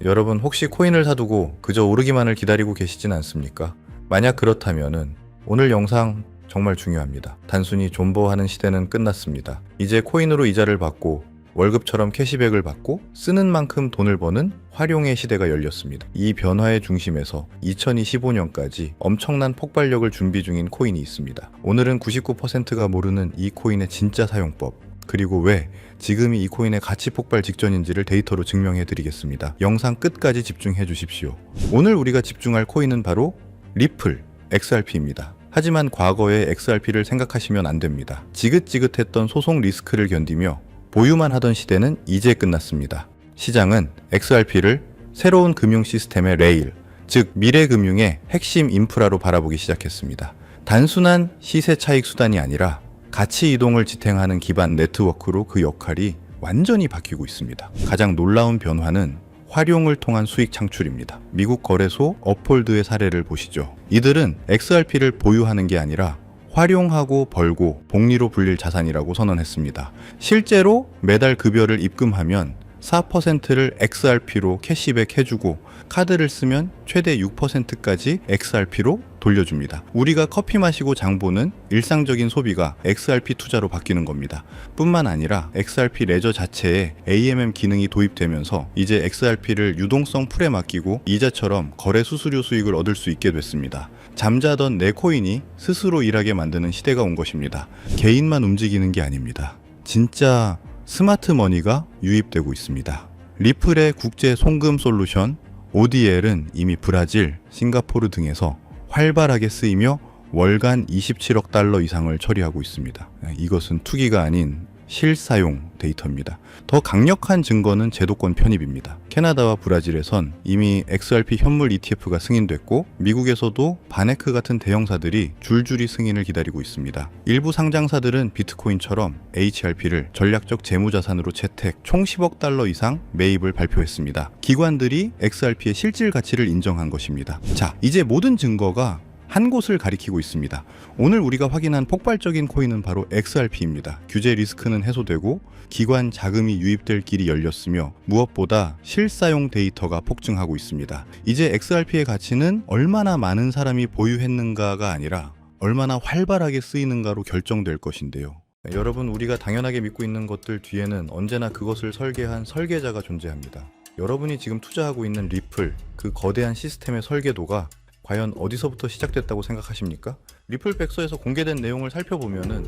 여러분 혹시 코인을 사두고 그저 오르기만을 기다리고 계시진 않습니까? 만약 그렇다면은 오늘 영상 정말 중요합니다. 단순히 존버하는 시대는 끝났습니다. 이제 코인으로 이자를 받고 월급처럼 캐시백을 받고 쓰는 만큼 돈을 버는 활용의 시대가 열렸습니다. 이 변화의 중심에서 2025년까지 엄청난 폭발력을 준비 중인 코인이 있습니다. 오늘은 99%가 모르는 이 코인의 진짜 사용법, 그리고 왜 지금이 이 코인의 가치 폭발 직전인지를 데이터로 증명해 드리겠습니다. 영상 끝까지 집중해 주십시오. 오늘 우리가 집중할 코인은 바로 리플 XRP입니다. 하지만 과거의 XRP를 생각하시면 안 됩니다. 지긋지긋했던 소송 리스크를 견디며 보유만 하던 시대는 이제 끝났습니다. 시장은 XRP를 새로운 금융 시스템의 레일, 즉 미래금융의 핵심 인프라로 바라보기 시작했습니다. 단순한 시세 차익 수단이 아니라 가치 이동을 지탱하는 기반 네트워크로 그 역할이 완전히 바뀌고 있습니다. 가장 놀라운 변화는 활용을 통한 수익 창출입니다. 미국 거래소 업홀드의 사례를 보시죠. 이들은 XRP를 보유하는 게 아니라 활용하고 벌고 복리로 불릴 자산이라고 선언했습니다. 실제로 매달 급여를 입금하면 4%를 XRP로 캐시백 해주고 카드를 쓰면 최대 6%까지 XRP로 돌려줍니다. 우리가 커피 마시고 장 보는 일상적인 소비가 XRP 투자로 바뀌는 겁니다. 뿐만 아니라 XRP 레저 자체에 AMM 기능이 도입되면서 이제 XRP를 유동성 풀에 맡기고 이자처럼 거래 수수료 수익을 얻을 수 있게 됐습니다. 잠자던 내 코인이 스스로 일하게 만드는 시대가 온 것입니다. 개인만 움직이는 게 아닙니다. 진짜 스마트 머니가 유입되고 있습니다. 리플의 국제 송금 솔루션 ODL은 이미 브라질, 싱가포르 등에서 활발하게 쓰이며 월간 27억 달러 이상을 처리하고 있습니다. 이것은 투기가 아닌 실사용 데이터입니다. 더 강력한 증거는 제도권 편입입니다. 캐나다와 브라질에선 이미 XRP 현물 ETF가 승인됐고 미국에서도 바네크 같은 대형사들이 줄줄이 승인을 기다리고 있습니다. 일부 상장사들은 비트코인처럼 HRP를 전략적 재무자산으로 채택, 총 10억 달러 이상 매입을 발표했습니다. 기관들이 XRP의 실질 가치를 인정한 것입니다. 자, 이제 모든 증거가 한 곳을 가리키고 있습니다. 오늘 우리가 확인한 폭발적인 코인은 바로 XRP입니다. 규제 리스크는 해소되고 기관 자금이 유입될 길이 열렸으며 무엇보다 실사용 데이터가 폭증하고 있습니다. 이제 XRP의 가치는 얼마나 많은 사람이 보유했는가가 아니라 얼마나 활발하게 쓰이는가로 결정될 것인데요. 여러분, 우리가 당연하게 믿고 있는 것들 뒤에는 언제나 그것을 설계한 설계자가 존재합니다. 여러분이 지금 투자하고 있는 리플, 그 거대한 시스템의 설계도가 과연 어디서부터 시작됐다고 생각하십니까? 리플 백서에서 공개된 내용을 살펴보면은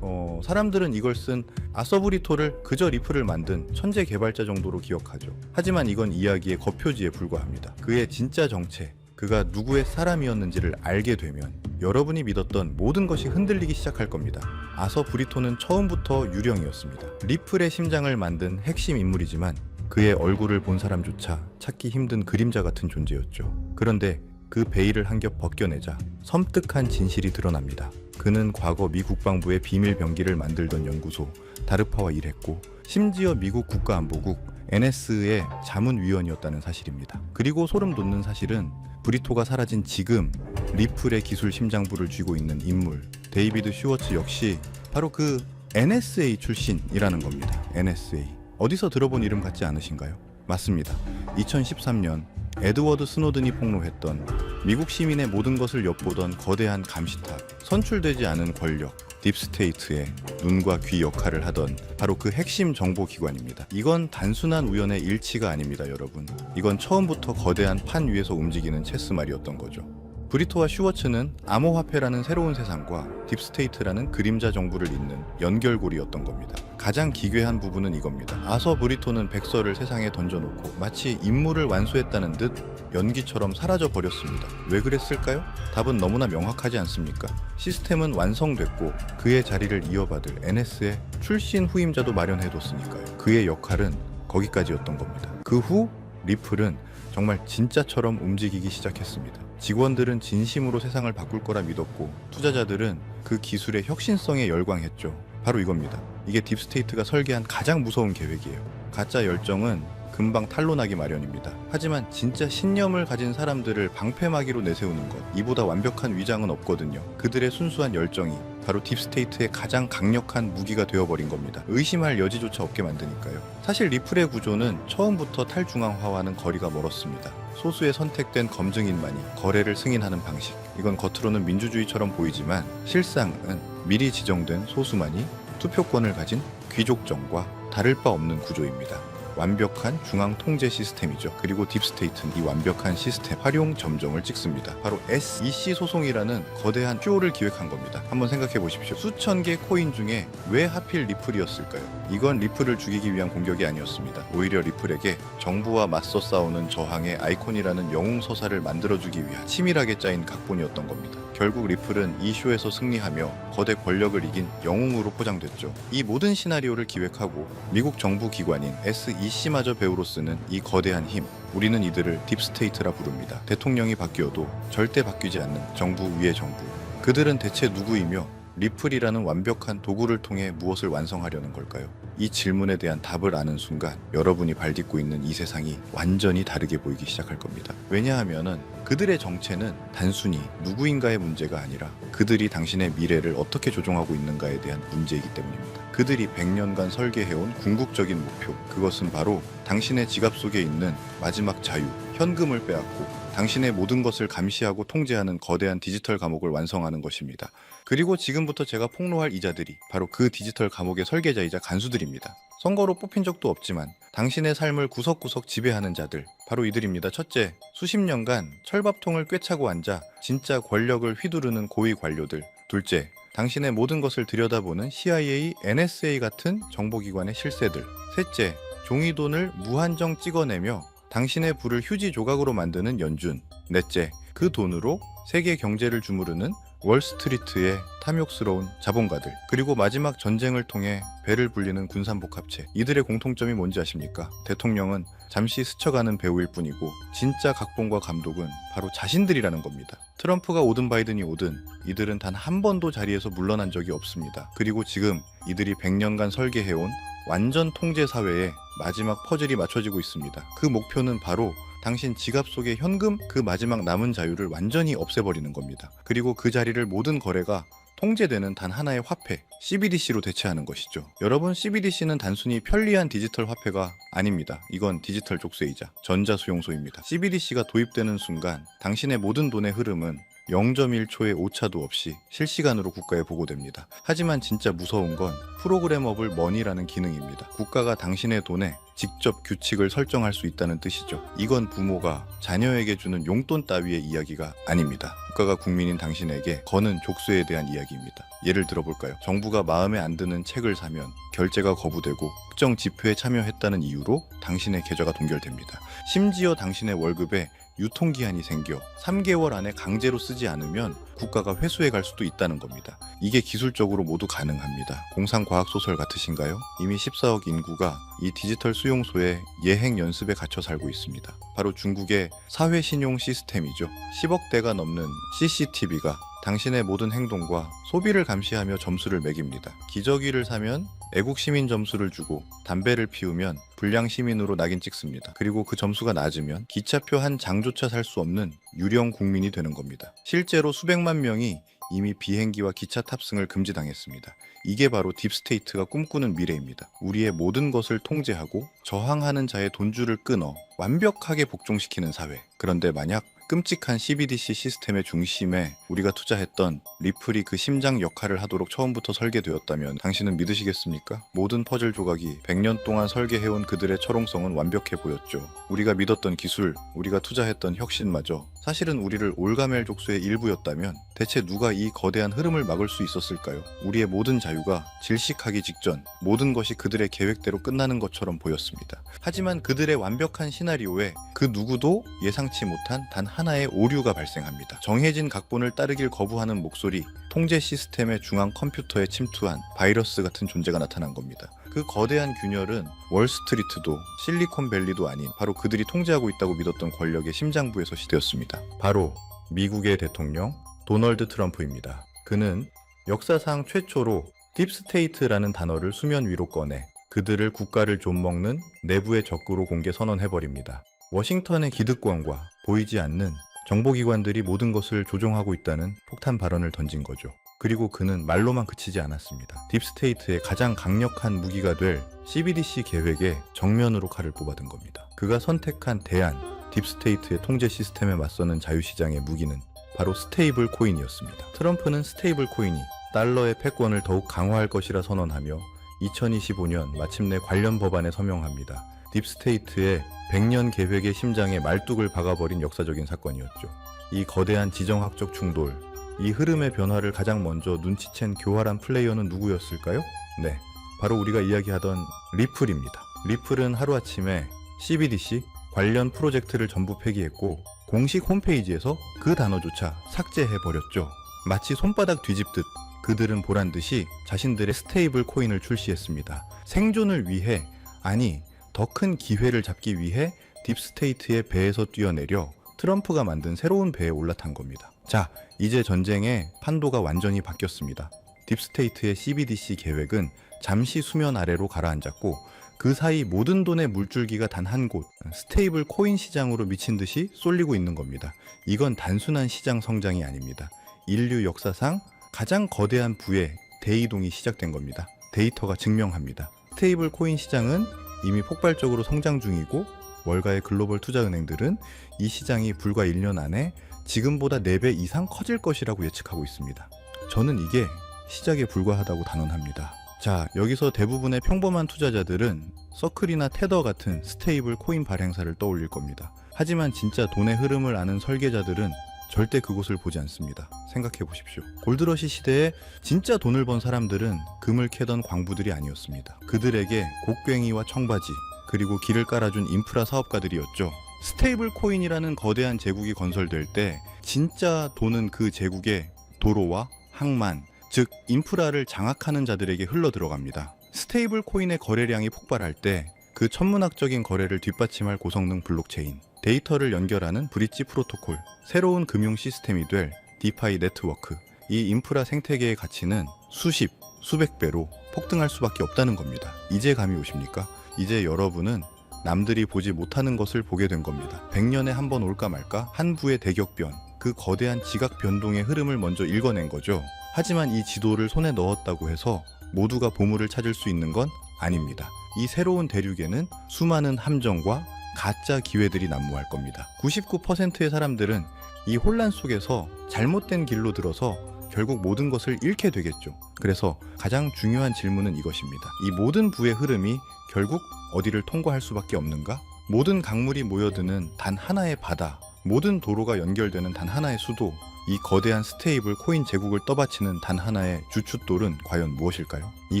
사람들은 이걸 쓴 아서브리토를 그저 리플을 만든 천재 개발자 정도로 기억하죠. 하지만 이건 이야기의 겉표지에 불과합니다. 그의 진짜 정체, 그가 누구의 사람이었는지를 알게 되면 여러분이 믿었던 모든 것이 흔들리기 시작할 겁니다. 아서브리토는 처음부터 유령이었습니다. 리플의 심장을 만든 핵심 인물이지만 그의 얼굴을 본 사람조차 찾기 힘든 그림자 같은 존재였죠. 그런데 그 베일을 한 겹 벗겨내자 섬뜩한 진실이 드러납니다. 그는 과거 미 국방부의 비밀 병기를 만들던 연구소 다르파와 일했고 심지어 미국 국가안보국 NS의 자문위원이었다는 사실입니다. 그리고 소름 돋는 사실은 브리토가 사라진 지금 리플의 기술 심장부를 쥐고 있는 인물 데이비드 슈워츠 역시 바로 그 NSA 출신이라는 겁니다. NSA. 어디서 들어본 이름 같지 않으신가요? 맞습니다. 2013년 에드워드 스노든이 폭로했던 미국 시민의 모든 것을 엿보던 거대한 감시탑, 선출되지 않은 권력, 딥스테이트의 눈과 귀 역할을 하던 바로 그 핵심 정보기관입니다. 이건 단순한 우연의 일치가 아닙니다, 여러분. 이건 처음부터 거대한 판 위에서 움직이는 체스말이었던 거죠. 브리토와 슈워츠는 암호화폐라는 새로운 세상과 딥스테이트라는 그림자 정부를 잇는 연결고리였던 겁니다. 가장 기괴한 부분은 이겁니다. 아서 브리토는 백서를 세상에 던져놓고 마치 임무를 완수했다는 듯 연기처럼 사라져 버렸습니다. 왜 그랬을까요? 답은 너무나 명확하지 않습니까? 시스템은 완성됐고 그의 자리를 이어받을 NS의 출신 후임자도 마련해뒀으니까요. 그의 역할은 거기까지였던 겁니다. 그 후 리플은 정말 진짜처럼 움직이기 시작했습니다. 직원들은 진심으로 세상을 바꿀 거라 믿었고 투자자들은 그 기술의 혁신성에 열광했죠. 바로 이겁니다. 이게 딥스테이트가 설계한 가장 무서운 계획이에요. 가짜 열정은 금방 탄로나기 마련입니다. 하지만 진짜 신념을 가진 사람들을 방패막이로 내세우는 것, 이보다 완벽한 위장은 없거든요. 그들의 순수한 열정이 바로 딥스테이트의 가장 강력한 무기가 되어버린 겁니다. 의심할 여지조차 없게 만드니까요. 사실 리플의 구조는 처음부터 탈중앙화와는 거리가 멀었습니다. 소수의 선택된 검증인만이 거래를 승인하는 방식, 이건 겉으로는 민주주의처럼 보이지만 실상은 미리 지정된 소수만이 투표권을 가진 귀족정과 다를 바 없는 구조입니다. 완벽한 중앙 통제 시스템이죠. 그리고 딥스테이트는 이 완벽한 시스템 활용 점정을 찍습니다. 바로 SEC 소송이라는 거대한 쇼를 기획한 겁니다. 한번 생각해 보십시오. 수천 개 코인 중에 왜 하필 리플이었을까요? 이건 리플을 죽이기 위한 공격이 아니었습니다. 오히려 리플에게 정부와 맞서 싸우는 저항의 아이콘이라는 영웅서사를 만들어주기 위한 치밀하게 짜인 각본이었던 겁니다. 결국 리플은 이 쇼에서 승리하며 거대 권력을 이긴 영웅으로 포장됐죠. 이 모든 시나리오를 기획하고 미국 정부 기관인 SEC마저 배우로 쓰는 이 거대한 힘, 우리는 이들을 딥스테이트라 부릅니다. 대통령이 바뀌어도 절대 바뀌지 않는 정부 위의 정부. 그들은 대체 누구이며 리플이라는 완벽한 도구를 통해 무엇을 완성하려는 걸까요? 이 질문에 대한 답을 아는 순간 여러분이 발딛고 있는 이 세상이 완전히 다르게 보이기 시작할 겁니다. 왜냐하면은 그들의 정체는 단순히 누구인가의 문제가 아니라 그들이 당신의 미래를 어떻게 조종하고 있는가에 대한 문제이기 때문입니다. 그들이 100년간 설계해온 궁극적인 목표, 그것은 바로 당신의 지갑 속에 있는 마지막 자유, 현금을 빼앗고 당신의 모든 것을 감시하고 통제하는 거대한 디지털 감옥을 완성하는 것입니다. 그리고 지금부터 제가 폭로할 이자들이 바로 그 디지털 감옥의 설계자이자 간수들입니다. 선거로 뽑힌 적도 없지만 당신의 삶을 구석구석 지배하는 자들, 바로 이들입니다. 첫째, 수십 년간 철밥통을 꿰차고 앉아 진짜 권력을 휘두르는 고위 관료들. 둘째, 당신의 모든 것을 들여다보는 CIA, NSA 같은 정보기관의 실세들. 셋째, 종이돈을 무한정 찍어내며 당신의 부를 휴지 조각으로 만드는 연준. 넷째, 그 돈으로 세계 경제를 주무르는 월스트리트의 탐욕스러운 자본가들. 그리고 마지막 전쟁을 통해 배를 불리는 군산복합체. 이들의 공통점이 뭔지 아십니까? 대통령은 잠시 스쳐가는 배우일 뿐이고 진짜 각본과 감독은 바로 자신들이라는 겁니다. 트럼프가 오든 바이든이 오든 이들은 단 한 번도 자리에서 물러난 적이 없습니다. 그리고 지금 이들이 100년간 설계해온 완전 통제 사회에 마지막 퍼즐이 맞춰지고 있습니다. 그 목표는 바로 당신 지갑 속의 현금, 그 마지막 남은 자유를 완전히 없애버리는 겁니다. 그리고 그 자리를 모든 거래가 통제되는 단 하나의 화폐, CBDC로 대체하는 것이죠. 여러분, CBDC는 단순히 편리한 디지털 화폐가 아닙니다. 이건 디지털 족쇄이자 전자수용소입니다. CBDC가 도입되는 순간 당신의 모든 돈의 흐름은 0.1초의 오차도 없이 실시간으로 국가에 보고됩니다. 하지만 진짜 무서운 건 프로그래머블 머니라는 기능입니다. 국가가 당신의 돈에 직접 규칙을 설정할 수 있다는 뜻이죠. 이건 부모가 자녀에게 주는 용돈 따위의 이야기가 아닙니다. 국가가 국민인 당신에게 거는 족쇄에 대한 이야기입니다. 예를 들어볼까요? 정부가 마음에 안 드는 책을 사면 결제가 거부되고 특정 집회에 참여했다는 이유로 당신의 계좌가 동결됩니다. 심지어 당신의 월급에 유통기한이 생겨 3개월 안에 강제로 쓰지 않으면 국가가 회수해 갈 수도 있다는 겁니다. 이게 기술적으로 모두 가능합니다. 공상과학소설 같으신가요? 이미 14억 인구가 이 디지털 수용소의 예행 연습에 갇혀 살고 있습니다. 바로 중국의 사회신용 시스템이죠. 10억 대가 넘는 CCTV가 당신의 모든 행동과 소비를 감시하며 점수를 매깁니다. 기저귀를 사면 애국 시민 점수를 주고 담배를 피우면 불량 시민으로 낙인 찍습니다. 그리고 그 점수가 낮으면 기차표 한 장조차 살 수 없는 유령 국민이 되는 겁니다. 실제로 수백만 명이 이미 비행기와 기차 탑승을 금지당했습니다. 이게 바로 딥스테이트가 꿈꾸는 미래입니다. 우리의 모든 것을 통제하고 저항하는 자의 돈줄을 끊어 완벽하게 복종시키는 사회. 그런데 만약 끔찍한 CBDC 시스템의 중심에 우리가 투자했던 리플이 그 심장 역할을 하도록 처음부터 설계되었다면 당신은 믿으시겠습니까? 모든 퍼즐 조각이 100년 동안 설계해온 그들의 철옹성은 완벽해 보였죠. 우리가 믿었던 기술, 우리가 투자했던 혁신마저 사실은 우리를 올가멜 족쇄의 일부였다면 대체 누가 이 거대한 흐름을 막을 수 있었을까요? 우리의 모든 자유가 질식하기 직전 모든 것이 그들의 계획대로 끝나는 것처럼 보였습니다. 하지만 그들의 완벽한 시나리오에 그 누구도 예상치 못한 단 하나의 오류가 발생합니다. 정해진 각본을 따르길 거부하는 목소리, 통제 시스템의 중앙 컴퓨터에 침투한 바이러스 같은 존재가 나타난 겁니다. 그 거대한 균열은 월스트리트도 실리콘밸리도 아닌 바로 그들이 통제하고 있다고 믿었던 권력의 심장부에서 시대였습니다. 바로 미국의 대통령 도널드 트럼프입니다. 그는 역사상 최초로 딥스테이트라는 단어를 수면 위로 꺼내 그들을 국가를 좀먹는 내부의 적으로 공개 선언해버립니다. 워싱턴의 기득권과 보이지 않는 정보기관들이 모든 것을 조종하고 있다는 폭탄 발언을 던진 거죠. 그리고 그는 말로만 그치지 않았습니다. 딥스테이트의 가장 강력한 무기가 될 CBDC 계획에 정면으로 칼을 뽑아든 겁니다. 그가 선택한 대안, 딥스테이트의 통제 시스템에 맞서는 자유시장의 무기는 바로 스테이블 코인이었습니다. 트럼프는 스테이블 코인이 달러의 패권을 더욱 강화할 것이라 선언하며 2025년 마침내 관련 법안에 서명합니다. 딥스테이트의 100년 계획의 심장에 말뚝을 박아버린 역사적인 사건이었죠. 이 거대한 지정학적 충돌, 이 흐름의 변화를 가장 먼저 눈치챈 교활한 플레이어는 누구였을까요? 네, 바로 우리가 이야기하던 리플입니다. 리플은 하루아침에 CBDC 관련 프로젝트를 전부 폐기했고 공식 홈페이지에서 그 단어조차 삭제해버렸죠. 마치 손바닥 뒤집듯 그들은 보란듯이 자신들의 스테이블 코인을 출시했습니다. 생존을 위해, 아니 더 큰 기회를 잡기 위해 딥스테이트의 배에서 뛰어내려 트럼프가 만든 새로운 배에 올라탄 겁니다. 자, 이제 전쟁의 판도가 완전히 바뀌었습니다. 딥스테이트의 CBDC 계획은 잠시 수면 아래로 가라앉았고 그 사이 모든 돈의 물줄기가 단 한 곳, 스테이블 코인 시장으로 미친 듯이 쏠리고 있는 겁니다. 이건 단순한 시장 성장이 아닙니다. 인류 역사상 가장 거대한 부의 대이동이 시작된 겁니다. 데이터가 증명합니다. 스테이블 코인 시장은 이미 폭발적으로 성장 중이고 월가의 글로벌 투자은행들은 이 시장이 불과 1년 안에 지금보다 4배 이상 커질 것이라고 예측하고 있습니다. 저는 이게 시작에 불과하다고 단언합니다. 자, 여기서 대부분의 평범한 투자자들은 서클이나 테더 같은 스테이블 코인 발행사를 떠올릴 겁니다. 하지만 진짜 돈의 흐름을 아는 설계자들은 절대 그곳을 보지 않습니다. 생각해 보십시오. 골드러시 시대에 진짜 돈을 번 사람들은 금을 캐던 광부들이 아니었습니다. 그들에게 곡괭이와 청바지, 그리고 길을 깔아준 인프라 사업가들이었죠. 스테이블 코인이라는 거대한 제국이 건설될 때 진짜 돈은 그 제국의 도로와 항만, 즉 인프라를 장악하는 자들에게 흘러 들어갑니다. 스테이블 코인의 거래량이 폭발할 때 그 천문학적인 거래를 뒷받침할 고성능 블록체인, 데이터를 연결하는 브릿지 프로토콜, 새로운 금융 시스템이 될 디파이 네트워크, 이 인프라 생태계의 가치는 수십, 수백 배로 폭등할 수밖에 없다는 겁니다. 이제 감이 오십니까? 이제 여러분은 남들이 보지 못하는 것을 보게 된 겁니다. 100년에 한 번 올까 말까 한 부의 대격변, 그 거대한 지각 변동의 흐름을 먼저 읽어낸 거죠. 하지만 이 지도를 손에 넣었다고 해서 모두가 보물을 찾을 수 있는 건 아닙니다. 이 새로운 대륙에는 수많은 함정과 가짜 기회들이 난무할 겁니다. 99%의 사람들은 이 혼란 속에서 잘못된 길로 들어서 결국 모든 것을 잃게 되겠죠. 그래서 가장 중요한 질문은 이것입니다. 이 모든 부의 흐름이 결국 어디를 통과할 수밖에 없는가? 모든 강물이 모여드는 단 하나의 바다, 모든 도로가 연결되는 단 하나의 수도, 이 거대한 스테이블 코인 제국을 떠받치는 단 하나의 주춧돌은 과연 무엇일까요? 이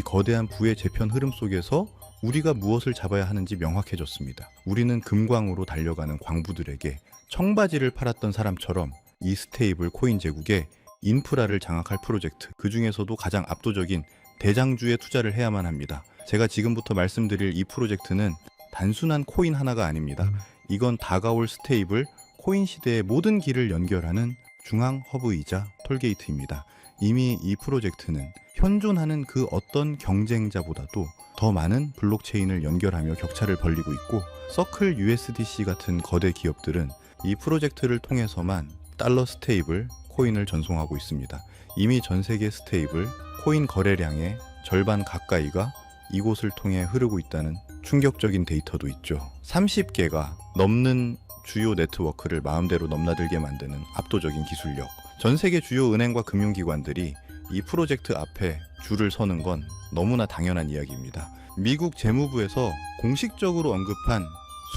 거대한 부의 재편 흐름 속에서 우리가 무엇을 잡아야 하는지 명확해졌습니다. 우리는 금광으로 달려가는 광부들에게 청바지를 팔았던 사람처럼 이 스테이블 코인 제국의 인프라를 장악할 프로젝트, 그 중에서도 가장 압도적인 대장주에 투자를 해야만 합니다. 제가 지금부터 말씀드릴 이 프로젝트는 단순한 코인 하나가 아닙니다. 이건 다가올 스테이블 코인 시대의 모든 길을 연결하는 중앙 허브이자 톨게이트입니다. 이미 이 프로젝트는 현존하는 그 어떤 경쟁자보다도 더 많은 블록체인을 연결하며 격차를 벌리고 있고, 서클 USDC 같은 거대 기업들은 이 프로젝트를 통해서만 달러 스테이블 코인을 전송하고 있습니다. 이미 전 세계 스테이블 코인 거래량의 절반 가까이가 이곳을 통해 흐르고 있다는 충격적인 데이터도 있죠. 30개가 넘는 주요 네트워크를 마음대로 넘나들게 만드는 압도적인 기술력. 전 세계 주요 은행과 금융기관들이 이 프로젝트 앞에 줄을 서는 건 너무나 당연한 이야기입니다. 미국 재무부에서 공식적으로 언급한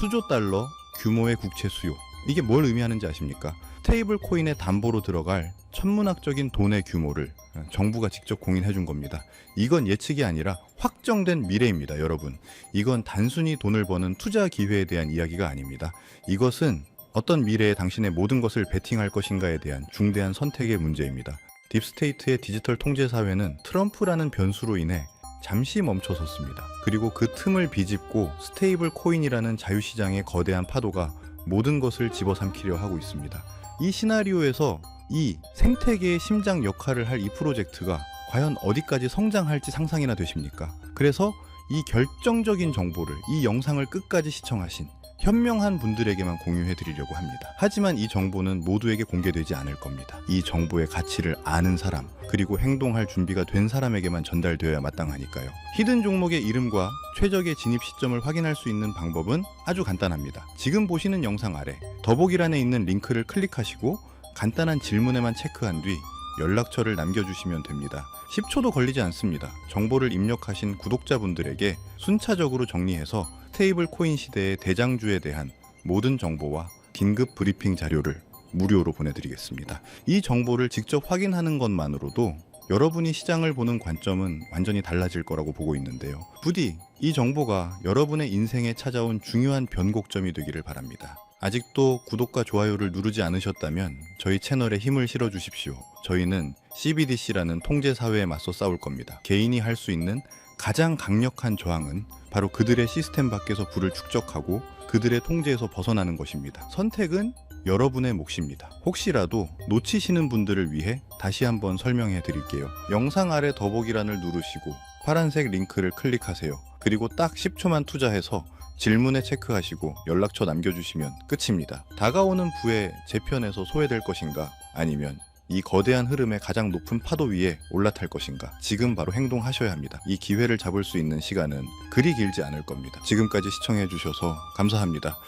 수조 달러 규모의 국채 수요. 이게 뭘 의미하는지 아십니까? 스테이블 코인의 담보로 들어갈 천문학적인 돈의 규모를 정부가 직접 공인해 준 겁니다. 이건 예측이 아니라 확정된 미래입니다, 여러분. 이건 단순히 돈을 버는 투자 기회에 대한 이야기가 아닙니다. 이것은 어떤 미래에 당신의 모든 것을 베팅할 것인가에 대한 중대한 선택의 문제입니다. 딥스테이트의 디지털 통제 사회는 트럼프라는 변수로 인해 잠시 멈춰섰습니다. 그리고 그 틈을 비집고 스테이블 코인이라는 자유시장의 거대한 파도가 모든 것을 집어삼키려 하고 있습니다. 이 시나리오에서 이 생태계의 심장 역할을 할 이 프로젝트가 과연 어디까지 성장할지 상상이나 되십니까? 그래서 이 결정적인 정보를 이 영상을 끝까지 시청하신 현명한 분들에게만 공유해 드리려고 합니다. 하지만 이 정보는 모두에게 공개되지 않을 겁니다. 이 정보의 가치를 아는 사람, 그리고 행동할 준비가 된 사람에게만 전달되어야 마땅하니까요. 히든 종목의 이름과 최적의 진입 시점을 확인할 수 있는 방법은 아주 간단합니다. 지금 보시는 영상 아래 더보기란에 있는 링크를 클릭하시고 간단한 질문에만 체크한 뒤 연락처를 남겨주시면 됩니다. 10초도 걸리지 않습니다. 정보를 입력하신 구독자분들에게 순차적으로 정리해서 스테이블 코인 시대의 대장주에 대한 모든 정보와 긴급 브리핑 자료를 무료로 보내드리겠습니다. 이 정보를 직접 확인하는 것만으로도 여러분이 시장을 보는 관점은 완전히 달라질 거라고 보고 있는데요. 부디 이 정보가 여러분의 인생에 찾아온 중요한 변곡점이 되기를 바랍니다. 아직도 구독과 좋아요를 누르지 않으셨다면 저희 채널에 힘을 실어 주십시오. 저희는 CBDC라는 통제 사회에 맞서 싸울 겁니다. 개인이 할 수 있는 가장 강력한 저항은 바로 그들의 시스템 밖에서 부를 축적하고 그들의 통제에서 벗어나는 것입니다. 선택은 여러분의 몫입니다. 혹시라도 놓치시는 분들을 위해 다시 한번 설명해 드릴게요. 영상 아래 더보기란을 누르시고 파란색 링크를 클릭하세요. 그리고 딱 10초만 투자해서 질문에 체크하시고 연락처 남겨주시면 끝입니다. 다가오는 부에 제 편에서 소외될 것인가, 아니면 이 거대한 흐름의 가장 높은 파도 위에 올라탈 것인가, 지금 바로 행동하셔야 합니다. 이 기회를 잡을 수 있는 시간은 그리 길지 않을 겁니다. 지금까지 시청해 주셔서 감사합니다.